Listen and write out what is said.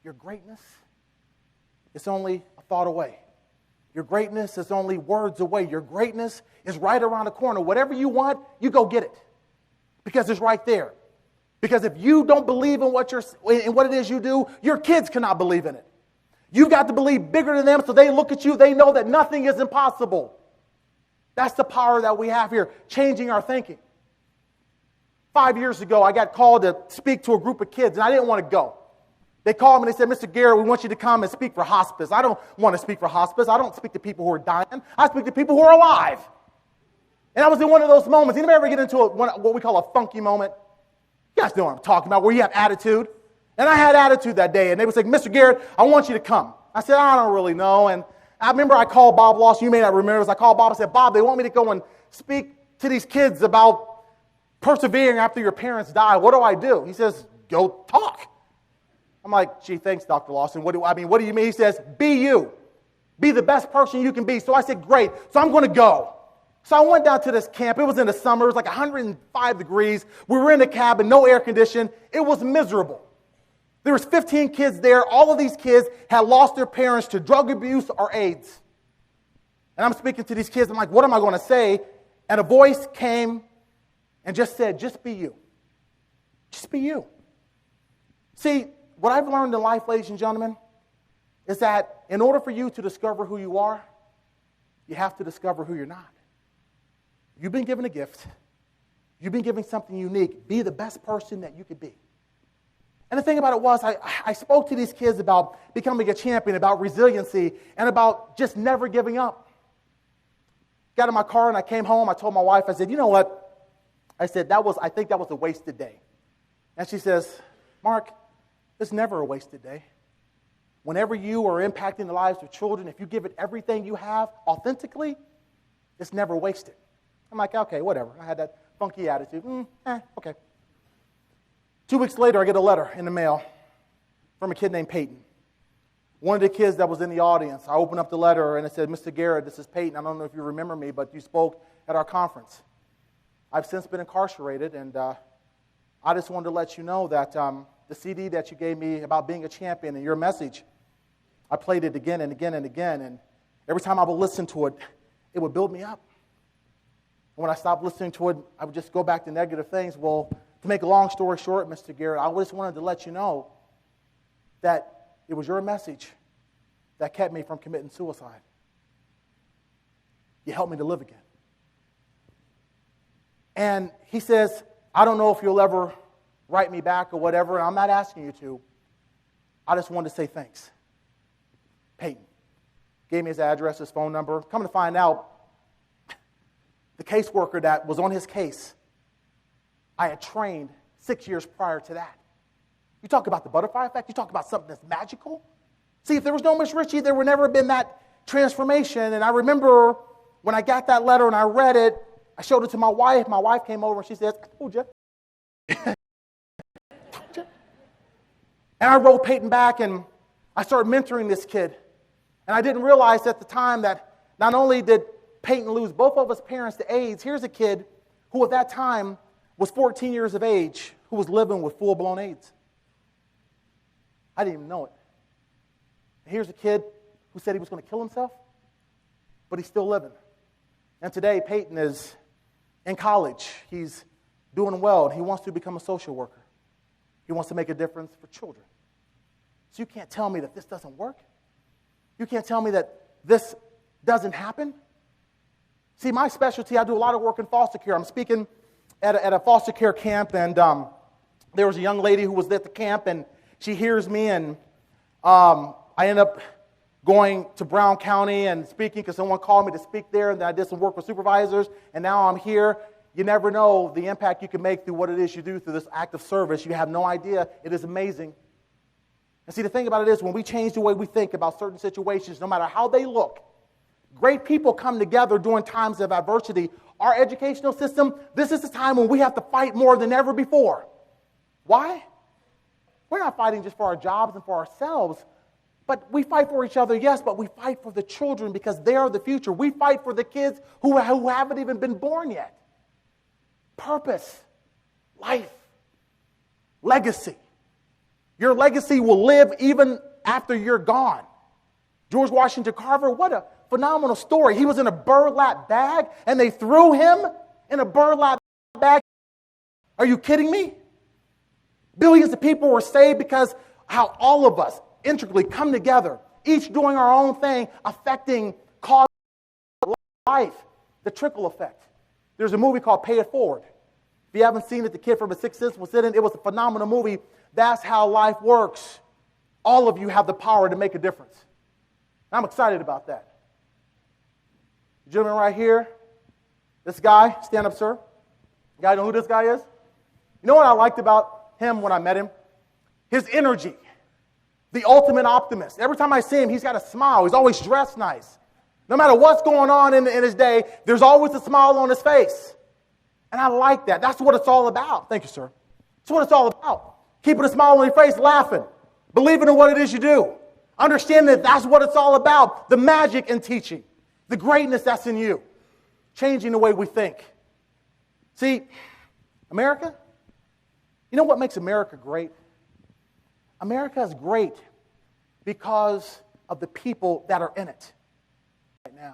your greatness is only a thought away. Your greatness is only words away. Your greatness is right around the corner. Whatever you want, you go get it. Because it's right there. Because if you don't believe in what it is you do, your kids cannot believe in it. You've got to believe bigger than them so they look at you, they know that nothing is impossible. That's the power that we have here, changing our thinking. 5 years ago, I got called to speak to a group of kids, and I didn't want to go. They called me and they said, Mr. Garrett, we want you to come and speak for hospice. I don't want to speak for hospice. I don't speak to people who are dying. I speak to people who are alive. And I was in one of those moments. Anybody ever get into what we call a funky moment? You guys know what I'm talking about, where you have attitude. And I had attitude that day, and they would say, Mr. Garrett, I want you to come. I said, I don't really know. And I remember I called Bob Lawson. You may not remember this. I called Bob and said, Bob, they want me to go and speak to these kids about persevering after your parents die. What do I do? He says, go talk. I'm like, gee, thanks, Dr. Lawson. What do you mean? He says, be you. Be the best person you can be. So I said, great. So I'm going to go. So I went down to this camp. It was in the summer. It was like 105 degrees. We were in a cabin, no air conditioning. It was miserable. There was 15 kids there. All of these kids had lost their parents to drug abuse or AIDS. And I'm speaking to these kids. I'm like, what am I going to say? And a voice came and just said, just be you. Just be you. See, what I've learned in life, ladies and gentlemen, is that in order for you to discover who you are, you have to discover who you're not. You've been given a gift. You've been given something unique. Be the best person that you could be. And the thing about it was, I spoke to these kids about becoming a champion, about resiliency, and about just never giving up. Got in my car and I came home. I told my wife, I said, you know what? I said, I think that was a wasted day. And she says, Mark, it's never a wasted day. Whenever you are impacting the lives of children, if you give it everything you have authentically, it's never wasted. I'm like, okay, whatever. I had that funky attitude. Okay. 2 weeks later, I get a letter in the mail from a kid named Peyton. One of the kids that was in the audience, I opened up the letter and it said, Mr. Garrett, this is Peyton. I don't know if you remember me, but you spoke at our conference. I've since been incarcerated, and I just wanted to let you know that the CD that you gave me about being a champion and your message, I played it again and again and again, and every time I would listen to it, it would build me up. And when I stopped listening to it, I would just go back to negative things. Well, to make a long story short, Mr. Garrett, I just wanted to let you know that it was your message that kept me from committing suicide. You helped me to live again. And he says, I don't know if you'll ever write me back or whatever, and I'm not asking you to. I just wanted to say thanks. Peyton gave me his address, his phone number. Come to find out, the caseworker that was on his case, I had trained 6 years prior to that. You talk about the butterfly effect. You talk about something that's magical. See, if there was no Miss Ritchie, there would never have been that transformation. And I remember when I got that letter and I read it, I showed it to my wife. My wife came over and she says, I told you. And I wrote Peyton back and I started mentoring this kid. And I didn't realize at the time that not only did Peyton lose both of his parents to AIDS, here's a kid who at that time was 14 years of age who was living with full-blown AIDS. I didn't even know it. Here's a kid who said he was going to kill himself, but he's still living. And today, Peyton is in college. He's doing well, and he wants to become a social worker. He wants to make a difference for children. So you can't tell me that this doesn't work. You can't tell me that this doesn't happen. See, my specialty, I do a lot of work in foster care. I'm speaking at a foster care camp, and there was a young lady who was at the camp, and she hears me, and I end up going to Brown County and speaking because someone called me to speak there, and then I did some work with supervisors, and now I'm here. You never know the impact you can make through what it is you do through this act of service. You have no idea. It is amazing. And see, the thing about it is when we change the way we think about certain situations, no matter how they look, great people come together during times of adversity. Our educational system, this is the time when we have to fight more than ever before. Why? We're not fighting just for our jobs and for ourselves, but we fight for each other, yes, but we fight for the children because they are the future. We fight for the kids who haven't even been born yet. Purpose, life, legacy. Your legacy will live even after you're gone. George Washington Carver, what a phenomenal story. He was in a burlap bag, and they threw him in a burlap bag. Are you kidding me? Billions of people were saved because how all of us intricately come together, each doing our own thing, affecting cause of life, the trickle effect. There's a movie called Pay It Forward. If you haven't seen it, the kid from The Sixth Sense was in it. It was a phenomenal movie. That's how life works. All of you have the power to make a difference. I'm excited about that. The gentleman right here, this guy, stand up, sir. You guys know who this guy is? You know what I liked about him when I met him? His energy. The ultimate optimist. Every time I see him, he's got a smile. He's always dressed nice. No matter what's going on in his day, there's always a smile on his face. And I like that. That's what it's all about. Thank you, sir. That's what it's all about. Keeping a smile on your face, laughing. Believing in what it is you do. Understanding that that's what it's all about. The magic in teaching. The greatness that's in you. Changing the way we think. See, America, you know what makes America great? America is great because of the people that are in it.